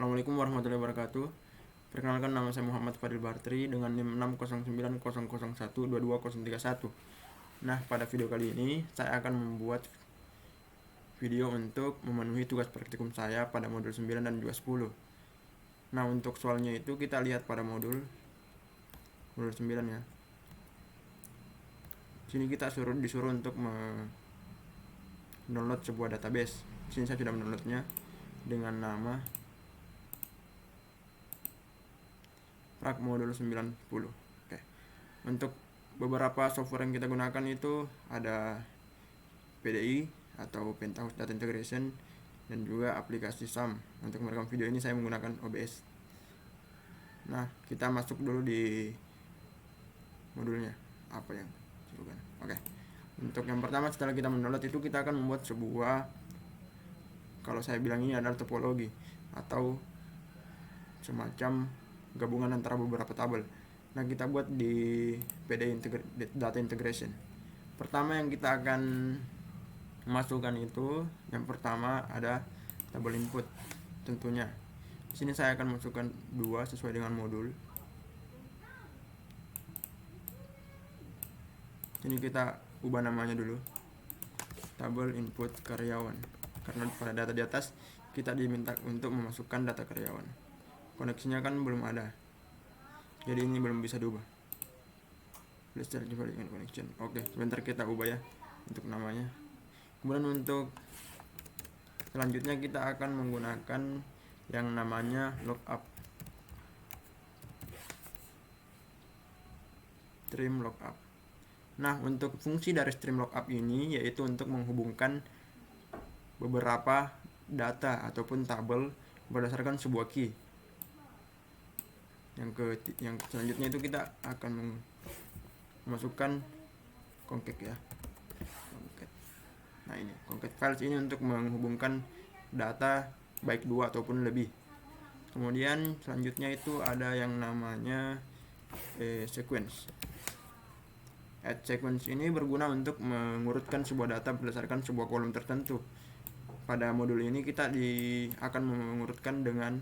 Assalamualaikum warahmatullahi wabarakatuh. Perkenalkan, nama saya Muhammad Fadil Bartri dengan NIM 60900122031. Nah, pada video kali ini saya akan membuat video untuk memenuhi tugas praktikum saya pada modul 9 dan juga 10. Nah, untuk soalnya itu kita lihat pada modul 9 ya. Sini kita disuruh untuk download sebuah database. Sini saya sudah mendownloadnya dengan nama Prak modul 90. Oke. Untuk beberapa software yang kita gunakan itu ada PDI atau Penthouse Data Integration dan juga aplikasi SAM. Untuk merekam video ini saya menggunakan OBS. Nah, kita masuk dulu di modulnya apa yang diperlukan. Oke. Untuk yang pertama, setelah kita mendownload itu kita akan membuat sebuah, kalau saya bilang ini adalah topologi atau semacam gabungan antara beberapa tabel. Nah, kita buat di PDI Data Integration. Pertama yang kita akan masukkan itu, yang pertama ada tabel input tentunya. Di sini saya akan masukkan 2 sesuai dengan modul. Ini kita ubah namanya dulu, tabel input karyawan, karena pada data di atas kita diminta untuk memasukkan data karyawan. Koneksinya kan belum ada, jadi ini belum bisa diubah. Please start developing connection. Oke, sebentar kita ubah ya untuk namanya. Kemudian untuk selanjutnya kita akan menggunakan yang namanya lookup, stream lookup. Nah, untuk fungsi dari stream lookup ini yaitu untuk menghubungkan beberapa data ataupun tabel berdasarkan sebuah key. Yang selanjutnya itu kita akan memasukkan concat ya. Concat. Nah, ini concat files ini untuk menghubungkan data baik 2 ataupun lebih. Kemudian selanjutnya itu ada yang namanya sequence. Add sequence ini berguna untuk mengurutkan sebuah data berdasarkan sebuah kolom tertentu. Pada modul ini kita akan mengurutkan dengan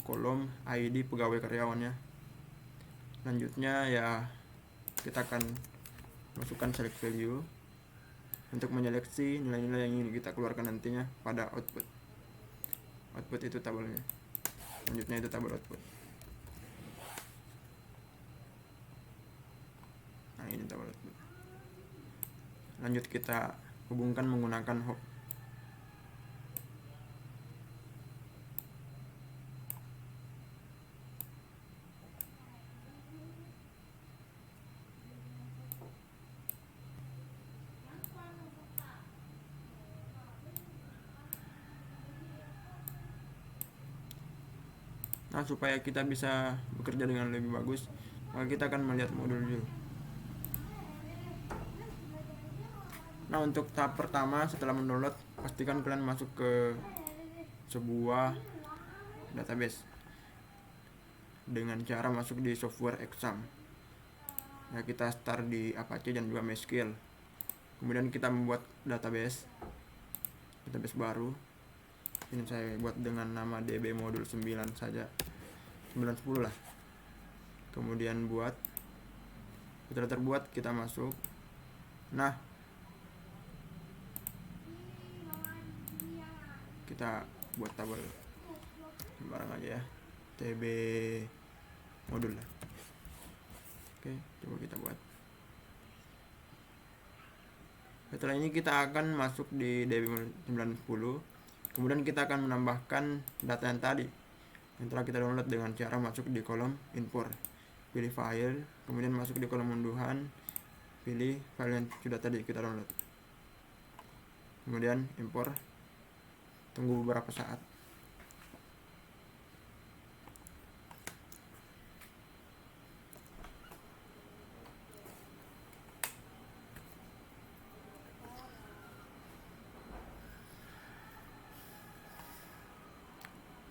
kolom ID pegawai karyawannya. Selanjutnya ya kita akan masukkan select value untuk menyeleksi nilai-nilai yang ingin kita keluarkan nantinya pada output. Output itu tabelnya. Selanjutnya itu tabel output. Nah, ini tabel output. Lanjut kita hubungkan menggunakan hop. Nah, supaya kita bisa bekerja dengan lebih bagus, maka kita akan melihat modul dulu. Nah, untuk tahap pertama setelah mendownload, pastikan kalian masuk ke sebuah database dengan cara masuk di software exam. Nah, kita start di Apache dan juga MySQL. Kemudian kita membuat database baru. Ini saya buat dengan nama DB modul 9 saja, 910 lah. Kemudian buat, setelah terbuat kita masuk. Nah, kita buat tabel sembarang aja ya, TB modul lah. Oke, coba kita buat. Setelah ini kita akan masuk di DB 910. Kemudian kita akan menambahkan data yang tadi yang telah kita download dengan cara masuk di kolom import, pilih file, kemudian masuk di kolom unduhan, pilih file yang sudah tadi kita download, kemudian import. Tunggu beberapa saat.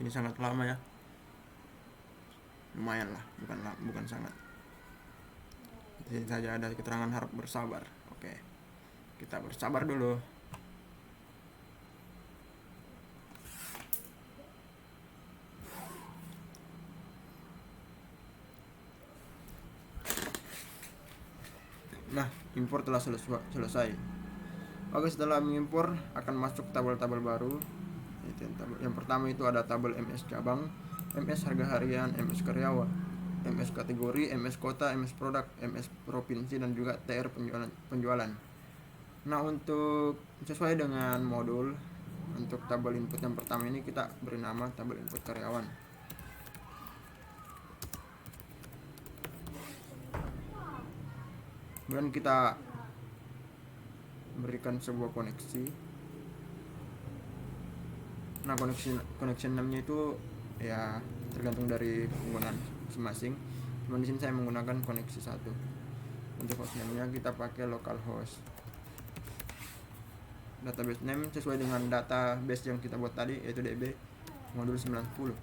Ini sangat lama ya, lumayan lah, bukan sangat. Di sini saja ada keterangan harap bersabar. Oke, kita bersabar dulu. impor telah selesai. Oke, setelah mengimpor akan masuk tabel-tabel baru. Yang pertama itu ada tabel MS cabang, MS harga harian, MS karyawan, MS kategori, MS kota, MS produk, MS provinsi, dan juga TR penjualan. Nah, untuk sesuai dengan modul, untuk tabel input yang pertama ini kita beri nama tabel input karyawan. Kemudian kita berikan sebuah koneksi. Nah, connection name-nya itu ya tergantung dari penggunaan masing-masing. Cuman di sini saya menggunakan koneksi 1. Untuk host name-nya kita pakai localhost. Database name sesuai dengan database yang kita buat tadi, yaitu DB modul 90.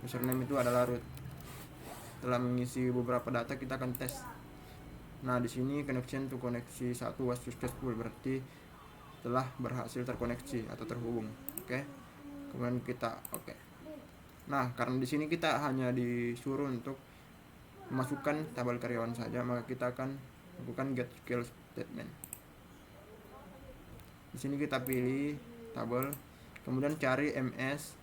Username itu adalah root. Setelah mengisi beberapa data kita akan tes. Nah, di sini connection to koneksi 1 was successful, berarti telah berhasil terkoneksi atau terhubung. Oke. Kemudian kita oke. Nah, karena di sini kita hanya disuruh untuk memasukkan tabel karyawan saja, maka kita akan lakukan get skill statement. Di sini kita pilih tabel, kemudian cari MS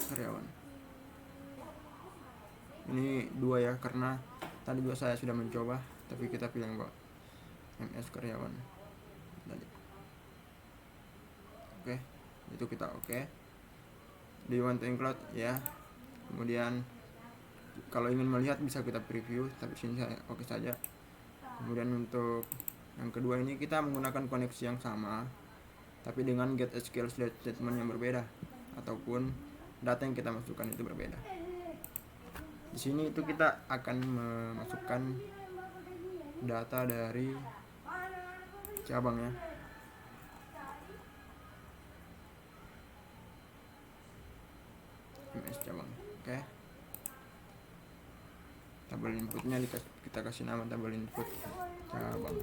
karyawan. Ini 2 ya, karena tadi juga saya sudah mencoba, tapi kita pilih yang bawah, MS karyawan tadi. Oke, itu kita oke. Do you want to include ya. Kemudian kalau ingin melihat bisa kita preview, tapi sini saya oke saja. Kemudian untuk yang kedua ini kita menggunakan koneksi yang sama, tapi dengan get SQL statement yang berbeda, ataupun data yang kita masukkan itu berbeda. Di sini itu kita akan memasukkan data dari cabang ya. MS cabang. Oke. Tabel inputnya kita kasih nama tabel input cabang.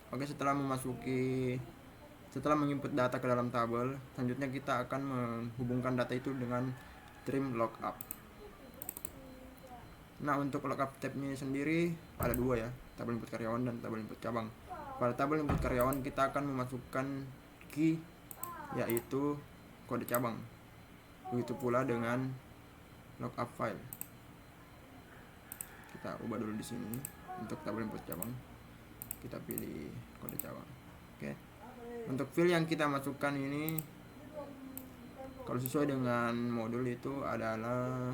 Oke, setelah menginput data ke dalam tabel, selanjutnya kita akan menghubungkan data itu dengan trim lookup. Nah, untuk lookup tab-nya sendiri ada 2 ya, tabel input karyawan dan tabel input cabang. Pada tabel input karyawan kita akan memasukkan key, yaitu kode cabang. Begitu pula dengan lookup file. Kita ubah dulu di sini. Untuk tabel input cabang kita pilih kode cabang. Oke. Untuk file yang kita masukkan ini, kalau sesuai dengan modul itu adalah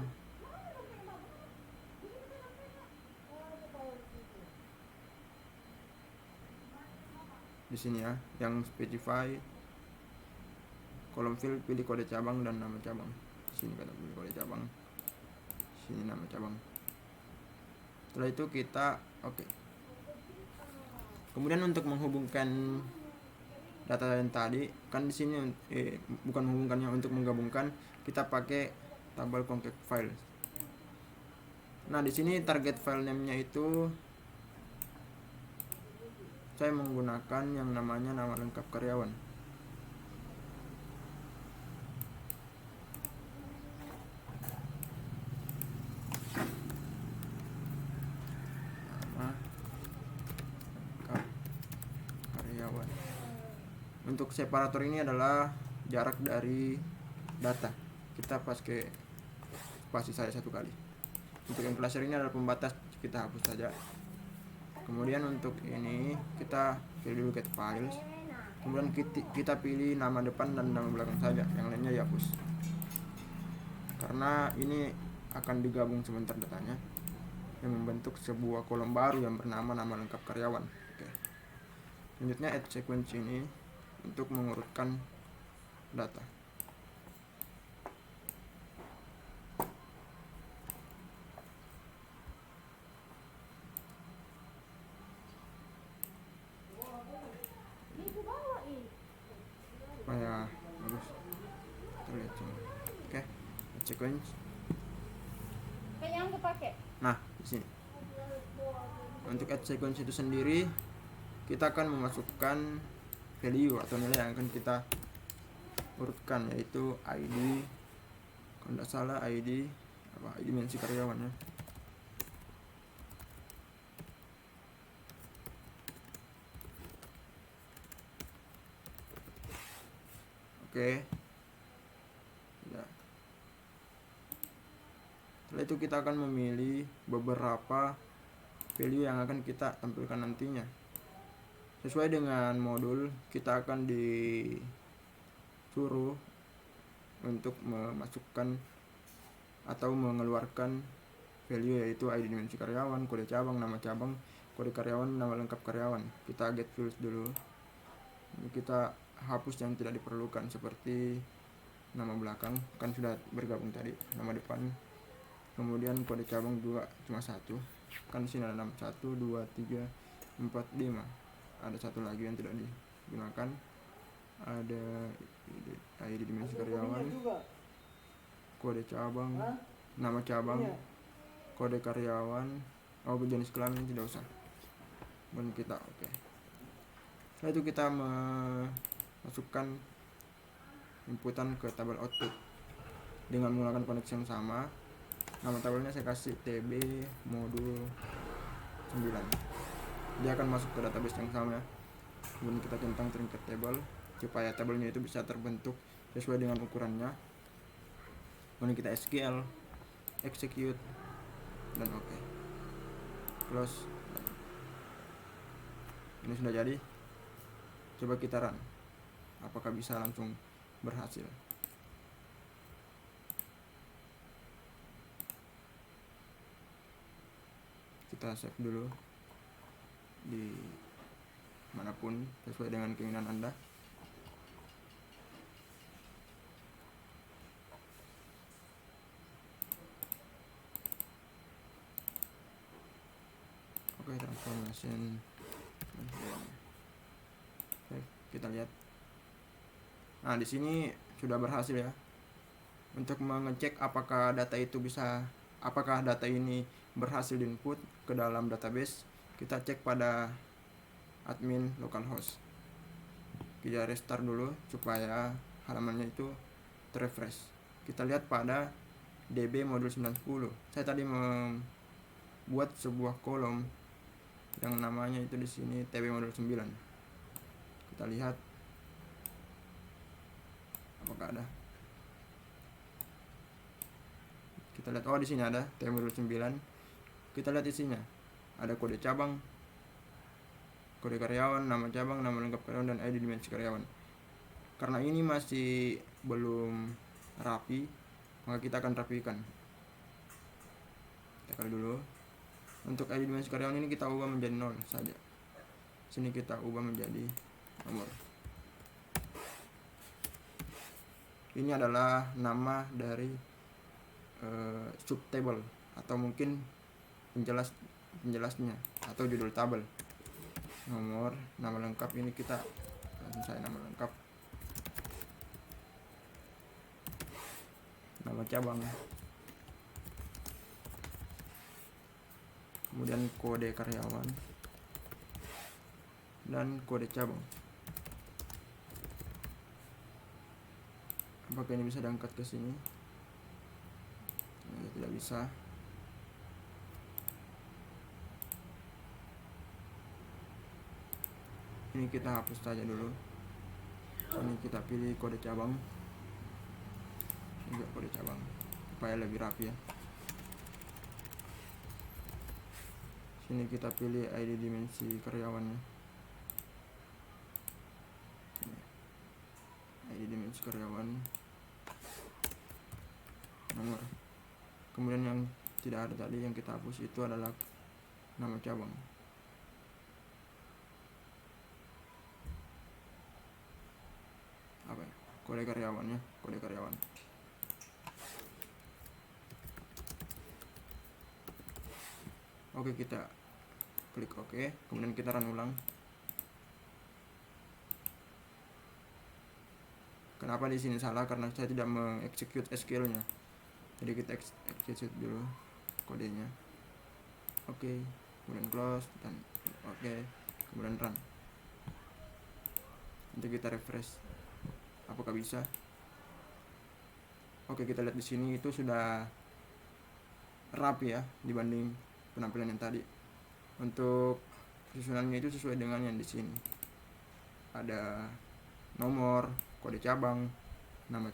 di sini ya, yang specify kolom field pilih kode cabang dan nama cabang. Sini kita pilih kode cabang, sini nama cabang. Setelah itu kita oke. Kemudian untuk menghubungkan data yang tadi, kan di sini bukan menghubungkannya, untuk menggabungkan kita pakai tabel concat file. Nah, di sini target file name-nya itu saya menggunakan yang namanya nama lengkap karyawan. Untuk separator ini adalah jarak dari data, kita pakai spasi saya 1 kali. Untuk yang cluster ini adalah pembatas, kita hapus saja. Kemudian untuk ini kita pilih dulu get files, kemudian kita pilih nama depan dan nama belakang saja, yang lainnya dihapus karena ini akan digabung sebentar datanya yang membentuk sebuah kolom baru yang bernama nama lengkap karyawan. Oke. Selanjutnya add sequence ini untuk mengurutkan data. Supaya bagus terlihat semua. Oke, add sequence. Nah, di sini. Untuk add sequence itu sendiri, kita akan memasukkan value atau nilai yang akan kita urutkan, yaitu ID, kalau tidak salah ID dimensi karyawan ya. Oke ya. Setelah itu kita akan memilih beberapa value yang akan kita tampilkan nantinya. Sesuai dengan modul, kita akan disuruh untuk memasukkan atau mengeluarkan value, yaitu ID dimensi karyawan, kode cabang, nama cabang, kode karyawan, nama lengkap karyawan. Kita get fields dulu. Ini kita hapus yang tidak diperlukan, seperti nama belakang, kan sudah bergabung tadi, nama depan. Kemudian kode cabang juga cuma satu, kan sini ada 61, 2, 3, 4, 5. Ada satu lagi yang tidak digunakan, ada ID dimensi karyawan, kode cabang, nama cabang, kode karyawan, jenis kelamin tidak usah, dan kita oke. Setelah itu kita masukkan inputan ke tabel output dengan menggunakan koneksi yang sama. Nama tabelnya saya kasih TB modul 9. Dia akan masuk ke database yang sama. Kemudian kita centang trinket table supaya tabelnya itu bisa terbentuk sesuai dengan ukurannya. Kemudian kita SQL, execute, dan oke. Close. Ini sudah jadi. Coba kita run. Apakah bisa langsung berhasil? Kita save dulu di manapun sesuai dengan keinginan Anda. Oke, transformation. Oke, kita lihat. Nah, di sini sudah berhasil ya. Untuk mengecek apakah data ini berhasil diinput ke dalam database, kita cek pada admin localhost. Kita restart dulu supaya halamannya itu terrefresh. Kita lihat pada DB modul 90. Saya tadi membuat sebuah kolom yang namanya itu di sini TB modul 9. Kita lihat apakah ada. Kita lihat, di sini ada TB modul 9. Kita lihat isinya. Ada kode cabang, kode karyawan, nama cabang, nama lengkap karyawan, dan ID dimensi karyawan. Karena ini masih belum rapi, maka kita akan rapikan. Kita kali dulu. Untuk ID dimensi karyawan ini kita ubah menjadi 0 saja. Sini kita ubah menjadi nomor. Ini adalah nama dari subtable atau mungkin penjelasnya atau judul tabel. Nomor, nama lengkap ini kita nama lengkap, nama cabang, kemudian kode karyawan dan kode cabang. Apakah ini bisa diangkat ke sini? Tidak bisa. Ini kita hapus saja dulu. Ini kita pilih kode cabang, juga kode cabang supaya lebih rapi ya. Sini kita pilih ID dimensi karyawannya, ID dimensi karyawan, nomor. Kemudian yang tidak ada tadi yang kita hapus itu adalah nama cabang. Apa ya? Kode karyawannya, kode karyawan. Oke, kita klik oke, kemudian kita run ulang. Kenapa di sini salah? Karena saya tidak mengexecute SQL-nya. Jadi kita execute dulu kodenya. Oke, kemudian close dan oke, kemudian run. Nanti kita refresh. Apakah bisa? Oke, kita lihat di sini itu sudah rapi ya dibanding penampilan yang tadi. Untuk susunannya itu sesuai dengan yang di sini. Ada nomor, kode cabang, nama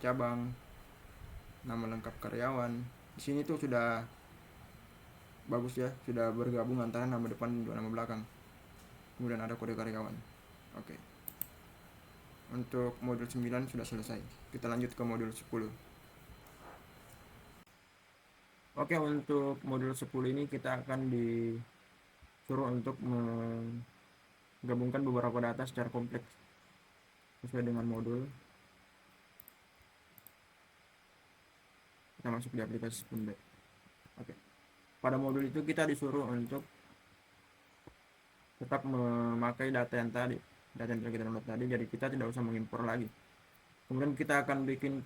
lengkap karyawan. Di sini tuh sudah bagus ya, sudah bergabung antara nama depan dan nama belakang. Kemudian ada kode karyawan. Oke. Untuk modul 9 sudah selesai. Kita lanjut ke modul 10. Oke, untuk modul 10 ini kita akan disuruh untuk menggabungkan beberapa data secara kompleks sesuai dengan modul. Kita masuk di aplikasi Spoonbet. Oke. Pada modul itu kita disuruh untuk tetap memakai data yang telah kita download tadi, jadi kita tidak usah mengimpor lagi. Kemudian kita akan bikin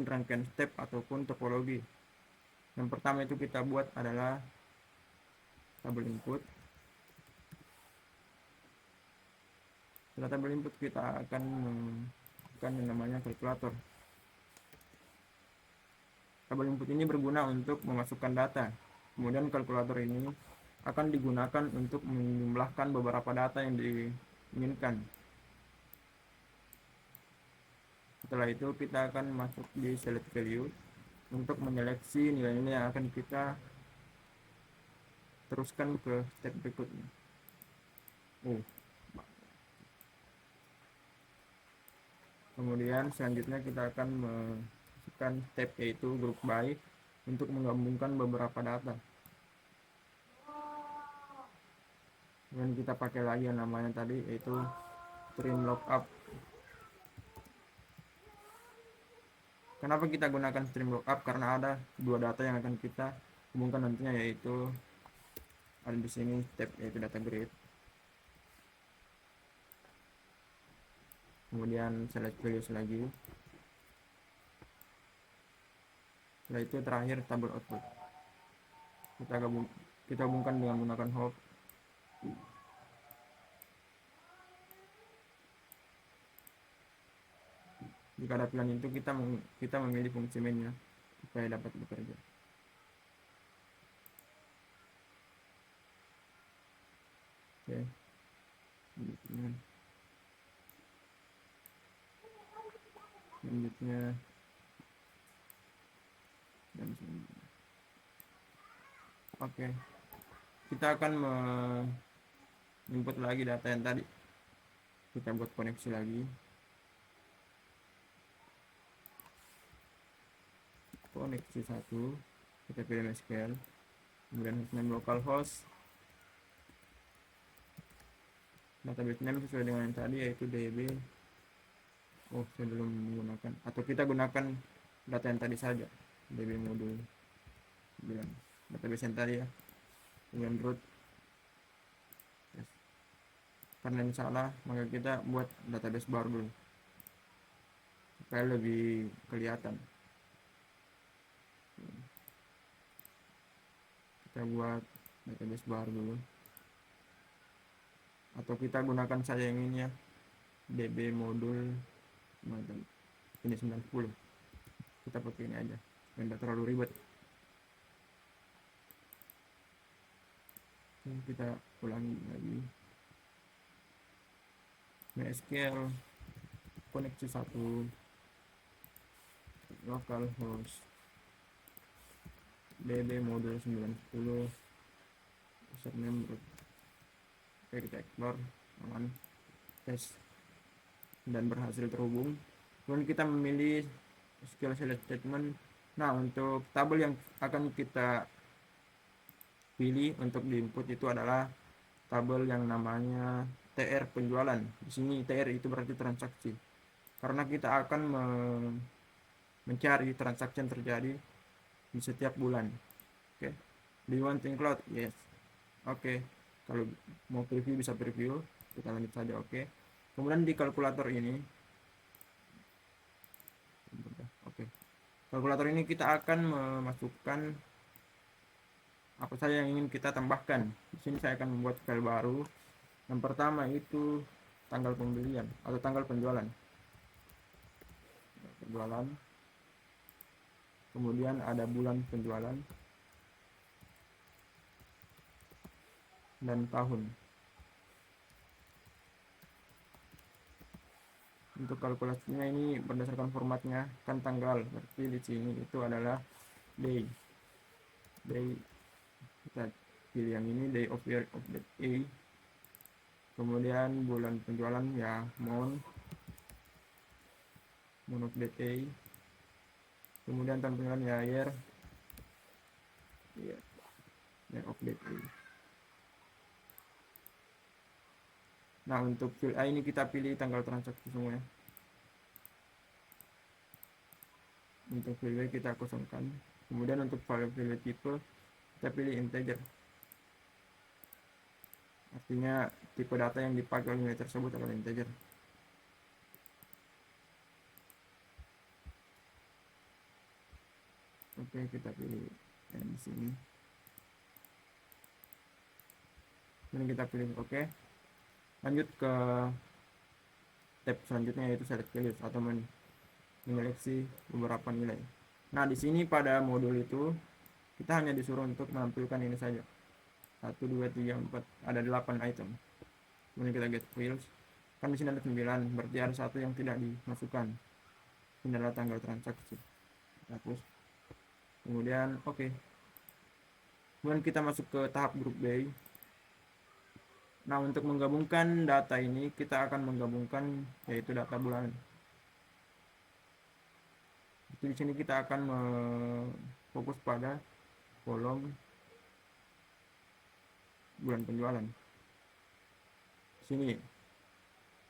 rangkaian step ataupun topologi. Yang pertama itu kita buat adalah tabel input. Setelah tabel input kita akan menggunakan yang namanya kalkulator. Tabel input ini berguna untuk memasukkan data. Kemudian kalkulator ini akan digunakan untuk menjumlahkan beberapa data yang diinginkan. Setelah itu kita akan masuk di select value untuk menyeleksi nilai-nilai yang akan kita teruskan ke step berikutnya. Kemudian selanjutnya kita akan masukkan step yaitu group by untuk menggabungkan beberapa data. Dan kita pakai lagi yang namanya tadi yaitu stream lookup. Kenapa kita gunakan stream lookup? Karena ada dua data yang akan kita hubungkan nantinya, yaitu ada di sini step yaitu data grid. Kemudian select values lagi. Setelah itu terakhir tabel output. Kita hubungkan dengan menggunakan hop. Jika ada pilihan itu kita memilih fungsi main supaya dapat bekerja. Oke. Selanjutnya oke, kita akan input lagi data yang tadi. Kita buat koneksi lagi. Koneksi 1, kita pilih MySQL, kemudian hostname localhost, database name sesuai dengan yang tadi yaitu DB. Saya belum menggunakan, atau kita gunakan data yang tadi saja, DB modul 9, database yang tadi ya. Kemudian root, karena ini salah maka kita buat database baru dulu supaya lebih kelihatan. Kita buat database baru dulu, atau kita gunakan saja yang ini ya, DB modul ini 90. Kita pakai ini aja, tidak terlalu ribet. Kita ulangi lagi. MySQL koneksi 1, localhost, DB modul 90, username root. Oke, kita explore, aman, tes, dan berhasil terhubung. Kemudian kita memilih SQL select statement. Nah, untuk tabel yang akan kita pilih untuk diinput itu adalah tabel yang namanya TR penjualan. Di sini TR itu berarti transaksi, karena kita akan mencari transaksi yang terjadi di setiap bulan. Oke, do you want to include? Yes. Oke, kalau mau preview bisa preview, kita lanjut saja. Oke, kemudian di kalkulator ini, kalkulator ini kita akan memasukkan apa saja yang ingin kita tambahkan. Di sini saya akan membuat file baru. Yang pertama itu tanggal pembelian atau tanggal penjualan. kemudian ada bulan penjualan dan tahun. Untuk kalkulasinya ini berdasarkan formatnya kan tanggal, berarti di sini itu adalah day. Kita pilih yang ini, day of year of the A. Kemudian bulan penjualan ya month of the A. Kemudian tahun penjualan ya year of the A. Nah, untuk field A ini kita pilih tanggal transaksi semua ya. Untuk field B kita kosongkan. Kemudian untuk value tipe kita pilih integer. Artinya tipe data yang dipakai oleh nilai tersebut adalah integer. Oke, kita pilih yang di sini. Ini kita pilih oke. Lanjut ke tab selanjutnya yaitu select values atau menyeleksi beberapa nilai. Nah, di sini pada modul itu kita hanya disuruh untuk menampilkan ini saja. 1 2 3 4 ada 8 item. Kemudian kita get fields. Kan di sini ada 9, berarti ada satu yang tidak dimasukkan. Ini adalah tanggal transaksi. Hapus. Kemudian oke. Kemudian kita masuk ke tahap grup B. Nah, untuk menggabungkan data ini kita akan menggabungkan yaitu data bulanan. Di sini kita akan fokus pada kolom bulan penjualan. Sini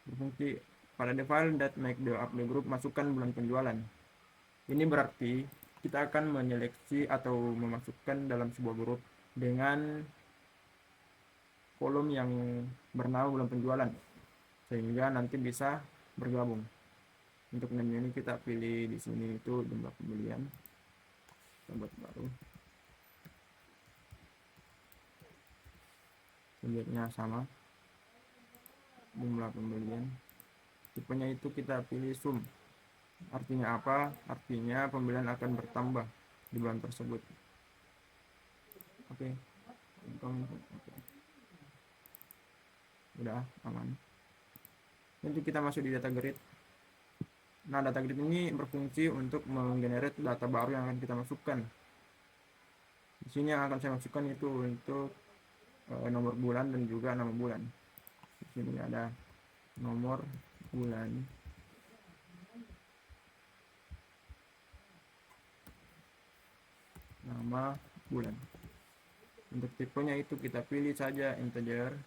berfungsi pada the file that make the up the group, masukkan bulan penjualan. Ini berarti kita akan menyeleksi atau memasukkan dalam sebuah grup dengan kolom yang bernama bulan penjualan sehingga nanti bisa bergabung. Untuk namanya ini kita pilih di sini itu jumlah pembelian, buat baru, subjeknya sama, jumlah pembelian, tipenya itu kita pilih sum. Artinya apa? Artinya pembelian akan bertambah di bulan tersebut. Oke. Udah aman. Nanti kita masuk di data grid. Nah, data grid ini berfungsi untuk menggenerate data baru yang akan kita masukkan. Di sini yang akan saya masukkan itu untuk nomor bulan dan juga nama bulan. Di sini ada nomor bulan, nama bulan. Untuk tipenya itu kita pilih saja integer,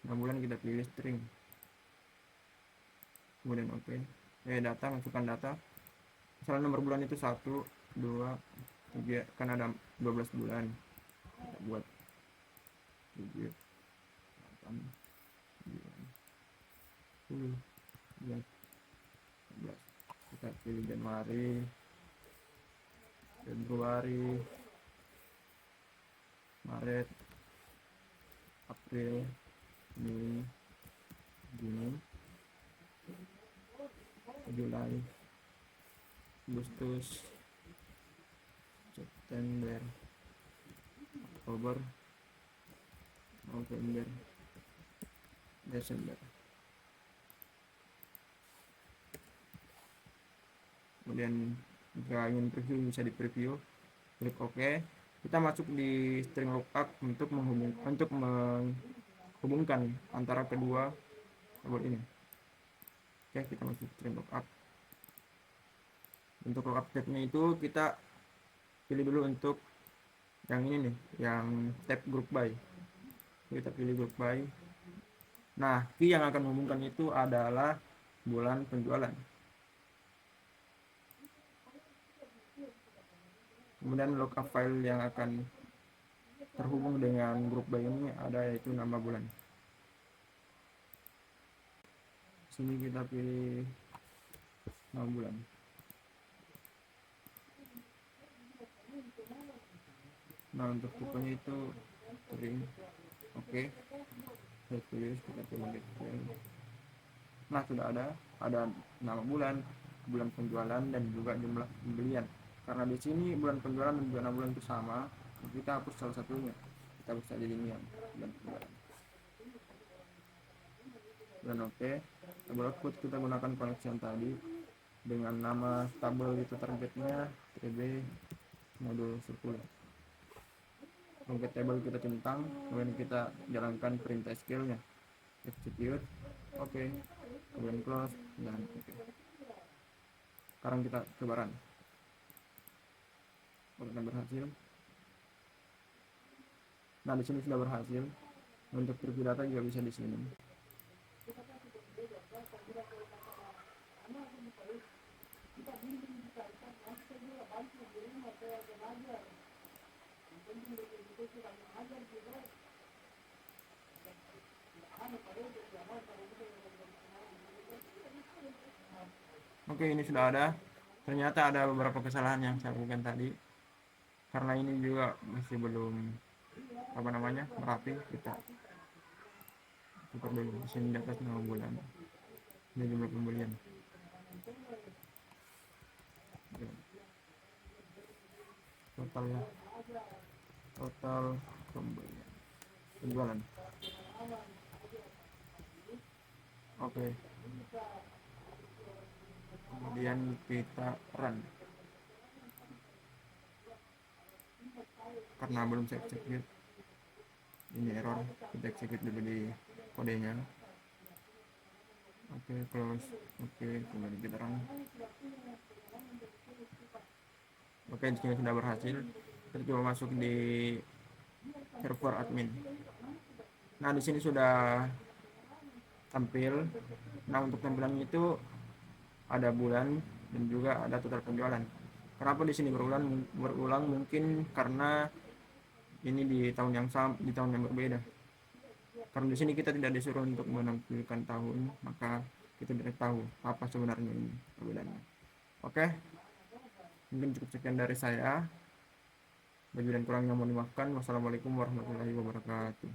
nama bulan kita pilih string. Kemudian oke. Data, masukkan data. Misalnya nomor bulan itu 1 2 3, kan ada 12 bulan. Kita buat 7 8 9 10 11. Kita pilih Januari, Februari, Maret, April, Mei, Juni, Juli, Agustus, September, Oktober, November, Desember. Kemudian jika ingin preview bisa di preview, klik OK. Kita masuk di string lookup untuk menghubungkan antara kedua tabel ini. Oke, kita masuk string lookup. Untuk lookup tab-nya itu kita pilih dulu untuk yang ini nih, yang tab group by. Kita pilih group by. Nah, key yang akan menghubungkan itu adalah bulan penjualan. Kemudian lookup file yang akan terhubung dengan group by ini ada yaitu nama bulan. Sini kita pilih nama bulan. Nah, untuk tipenya itu string. Oke. Kita pilih get. Nah, sudah ada nama bulan, bulan penjualan dan juga jumlah pembelian. Karena di sini bulan penjualan dan bulan bulan itu sama, kita hapus salah satunya, kita bisa jadinya bulan penjualan. Dan oke, tabel output kita gunakan koneksi yang tadi dengan nama tabel itu targetnya TB modul 10. Target table kita centang, kemudian kita jalankan perintah SQL-nya, execute, oke, kemudian close, dan oke. Sekarang kita coba run. Apakah berhasil? Nah, di sini sudah berhasil. Untuk preview data juga bisa di sini. Oke, ini sudah ada. Ternyata ada beberapa kesalahan yang saya lakukan tadi. Karena ini juga masih belum merapi, kita dulu di sini data 9 bulan. Ini jumlah pembelian. Total pembelian, penjualan. Oke. Kemudian kita run. Karena belum saya execute, ini error, kita execute dulu di kodenya. Oke, close. Oke, kemudian kita run. Oke, di sini sudah berhasil. Kita coba masuk di server admin. Nah, di sini sudah tampil. Nah, untuk tampilan itu ada bulan dan juga ada total penjualan. Kenapa di sini berulang mungkin karena ini di tahun yang sama, di tahun yang berbeda. Karena di sini kita tidak disuruh untuk menampilkan tahun, maka kita tidak tahu apa sebenarnya ini perbedaannya. Oke, mungkin cukup sekian dari saya. Lebih dan kurangnya mohon dimaafkan. Wassalamualaikum warahmatullahi wabarakatuh.